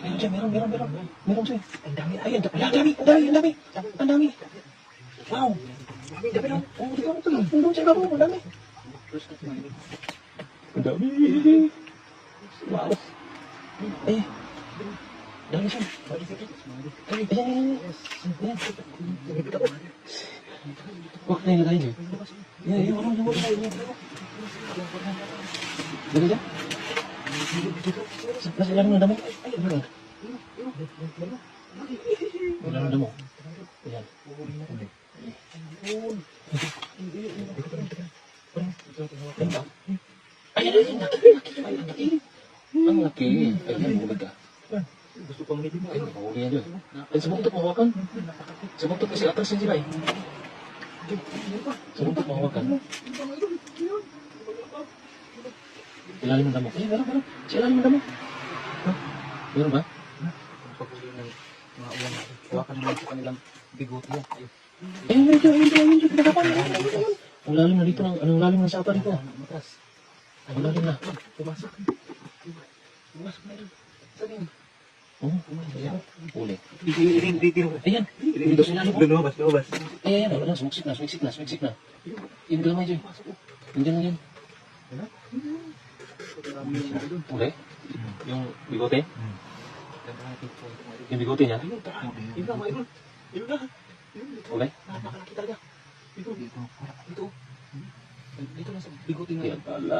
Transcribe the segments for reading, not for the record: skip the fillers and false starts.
Meron siya, meron. Meron siya. Ang dami. Ay, ang dami. Wow. Ang dami. Oh, di ba ito? Nandun siya gabo, ang dami. Ang dami. Wow. Eh. Dami siya. Ay, ayan. Huwag na ilagay niyo. Yan, ano yung dali dyan? Nasa ilalim ng damo? Ilalim ng damo. Ayan. Ayan, laki. Ang laki. Ayan, huli ka. Gusto pang hindi mo. Ay, mahuli yan dyan. Ay, sumuktot mahawakan. Sumuktot kasi atas yan sila eh. Sumuktot mahawakan. Ilalim ng damo. Eh, meron. Sa ilalim ng damo. Meron ba? Paghuli ng mga ulang. Hawakan naman sa kanilang bigote yan. Eh, medyo. Pinakapan. Ang lalim na dito. Ang lalim ng sapa dito. Ang lalim na. Pumasok na rin. Sabi mo. Oh, ayan. Huli. Dito. Ayan. Dito sa ilalim. Lumabas. Ayan. Wala. Sumiksik na. Yung galamay dyan. Nandiyan lang yan. Huli? Yung bigote? Yung bigote niya? Yun na. Huli? Napakalaki talaga. Dito. Dito na sa bigote nga. Yan pala.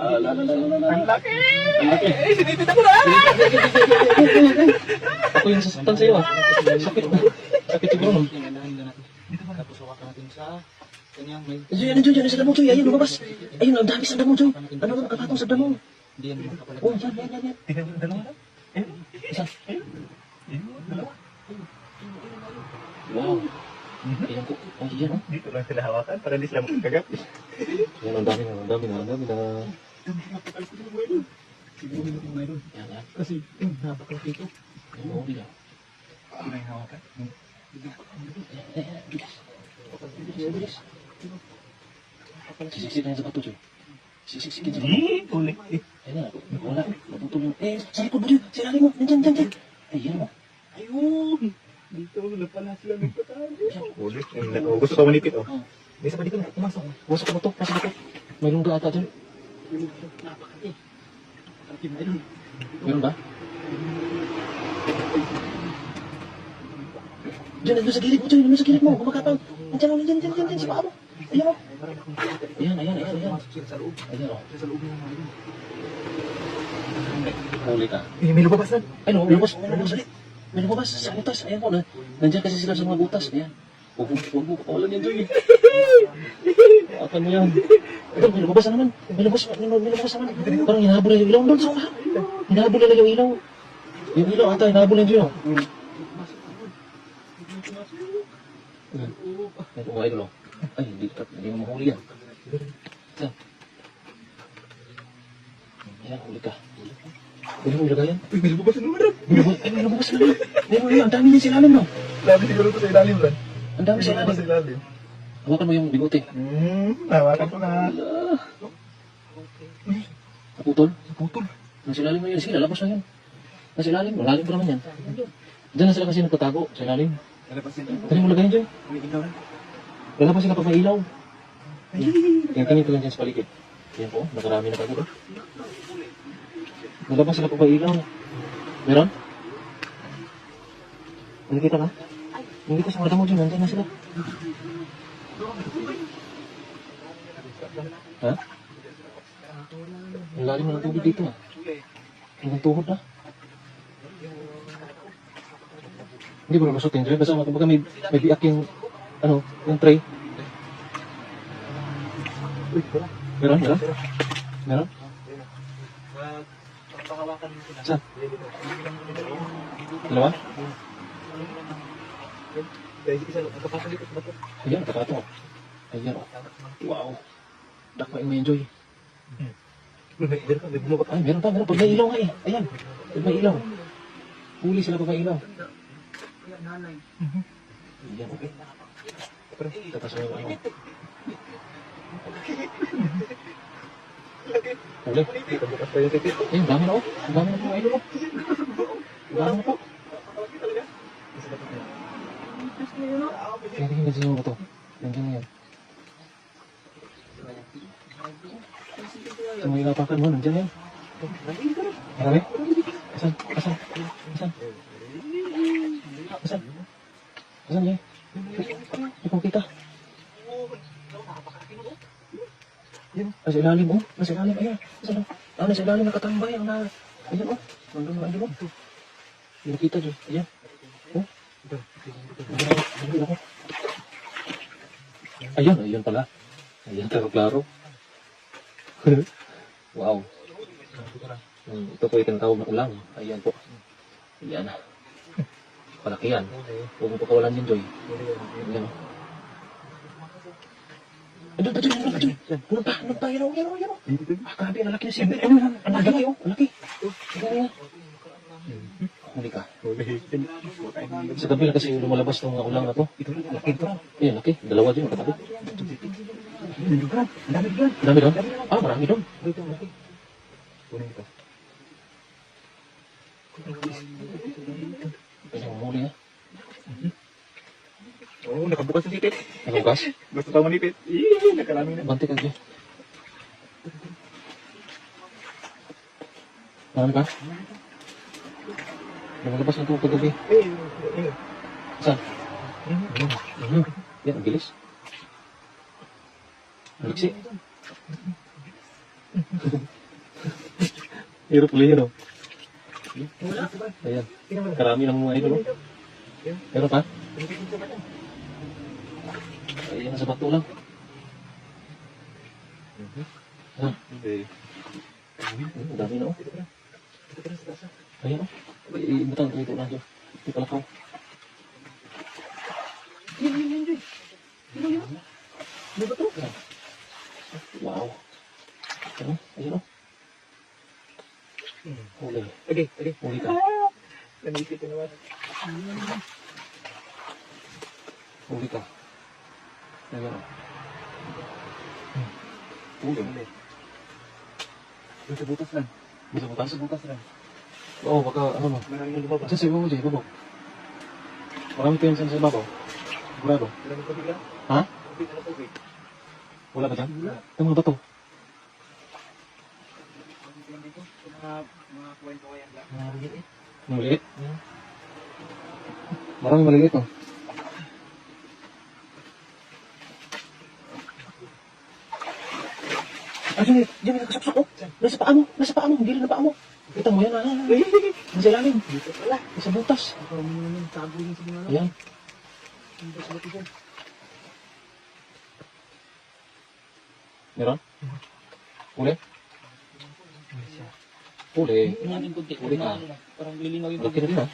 Ang laki! Ang laki. Sinipit ako na! Ako yung sasaktan sa'yo ah. Sakit siguro no. Dito ba? Tapos hawakan natin sa kanyang may... Diyan sa damo, Joy. Ayun, lumabas. Ayun, ang dami sa damo, Joy. Ano ka nakapatong sa damo? Hindi yan makapalagay. Oh, yan. Tingnan mo dalawa na. Isa. Dalawa. Wow. Ayan ko. Ay, yan oh. Dito lang sila hawakan para hindi sila magkagat. Yan, ang dami na. Siguro hindi ko mayroon. Yan. Kasi napakalaki ito. Yan, huli na. Ano na yung hawakan? Bilis. Sisik na yan sa bato, Joy. Sisikin sa bato. Huli. Ayan na, wala. Naputol yung... Eh, sa likod mo, Joy. Sa ilalim mo. Nandyan. Ayan oh. Ayun! Dito na pala sila nagpatago. Huli. Gusto ko manipit oh. May isa pa dito na. Pumasok. Pumasok ka bato. May lungga ata dyan. Napakalaki. Napakalaki na yun. Meron ba? Diyan sa gilid mo, Joy. Nandun sa gilid mo. Kumakapang. Nandiyan. Sa baka mo. Ayan o. Ayan. Pumasok sila sa loob. Ayan o. Sila sa loob ng mga yun. Huli ka. May lumabas na. Ay no, lumabas ulit. May lumabas sa butas. Ayan po. Nandiyan kasi sila sa mga butas. Ayan. Huwag mo kapawalan yan, Joy. Akan mo yan. Ito, may lumabas na naman. May lumabas naman. Parang hinahabol na yung ilaw. Doon sa umahan. Hinahabol na yung ilaw. Yung ilaw ata, hinahabol na yung ilaw. Ito mga idol. Ay, hindi mo mahuli yan. Ayan, huli ka. Pwede mo ilagay yan? May lumabas na naman. May lumabas na naman. Meron, ang dami niya sa ilalim, no? Dami siguro ito sa ilalim lang. Ang dami sa Lumabas sa ilalim. ilalim. Hawakan mo yung bigote. Hawakan ko na. Naputol. Putol. Nasa ilalim mo yun. Sige, lalabas na yun. Nasa ilalim. Malalim pa naman yan. Diyan na sila kasi nagtatago sa ilalim. Nalabas sila. Dali mo lagay yan dyan. May ilaw na. Lalabas sila pag may ilaw. Tingin ko lang dyan sa paligid. Yan po, nakarami na kagod. Lalabas sila pag may ilaw. Meron? Nakikita ka? Hindi ko sa mga damo dyan. Nandiyan na sila. Ha? Ang lalim na ng tubig dito ah. Hanggang tuhod na. Hindi ko na masutin dyan. Basta kumbaga may biak yung, yung tray. Meron? Meron? Pagpahawakan mo sila. Saan? Dalawa? Kaya isa nakapasok dito sa bato. Ayan, kakato. Ayan o. Wow. Dakmain mo enjoy. May bumaba pa. Ay, meron pa. Pag may ilaw nga eh. Ayan. Pag may ilaw. Huli sila pag may ilaw. Ayan, okay. Tapos mo yung ilaw. Huli. Bukas pa yung titit. Ayun, dami na oh. Ang dami na po. Ang dami na po. Asan? Asan? Asan? Asan? Asan niya? Hindi ko kita. Nasa ilalim, oh. Nasa ilalim, ayan. Nasa ilalim, nakatambay. Ayan, oh. Nandun, oh. Hindi kita, Diyos. Ayan. Oh. Nandun ako. Ayun pala. Ayan, klaro. Wow. Ito po itinatawag na ulang. Ayan po. Ayan. Palaki yan. Huwag mo pakawalan yan, Joy. Ayan, oh. Ayun pa. Yan, oh. Grabe, ang laki na siya. Ang laki, oh. Ang laki. Ayan. Huli ka. Sa gabi na kasi lumalabas ng mga ulang na to. Ayan, laki. Dalawa din, magkatabi. Ang dami doon? Ah, marami doon. Ayan, huli ha. Oo, nakabukas ang sipit. Nakabukas? Gusto ka manipit. Nakarami na. Bante ka dyan. Marami ka? Lumalabas na ito kagabi. Saan? Yan, ang bilis. Aliksi. Hirap ulit yun, oh. Ayan. Karami ng mga idol, oh. Meron pa? Ayan, nasa bato lang. Ang dami na, oh. Ayan, oh. Ibutang ito na, Diyo. Ito pala ko. Wow. Ayan, oh. Huli. Huli ka. Nanipit na naman. Huli ka. Ayan, oh. Huli. Sa butas lang. Bisa butas? Sa butas lang. Oo, baka ano mo. Marami na lumabas. Diyan sa ibabaw, Jay, ibabaw. Marami pa yan sa ibabaw. Sigurado. Wala ng tubig lang. Ha? Tubig na tubig. Wala ba dyan? Ito mga bato. Mga kwento ko yan lang. Maliit? Marami maliit, oh. Diyan may nakasuksak, oh. Nasa paa mo, hindi rin na paa mo. Kita mo yan, ah. Nasa ilalim. Dito pala. Nasa butas. Ako mo naman tago yung sa mga Ayan. Meron? Huli? Huli. Huli ka. Parang lilinaw yung Laki na rin, ah.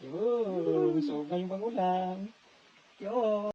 Yun, so kayong pangulang. Yun.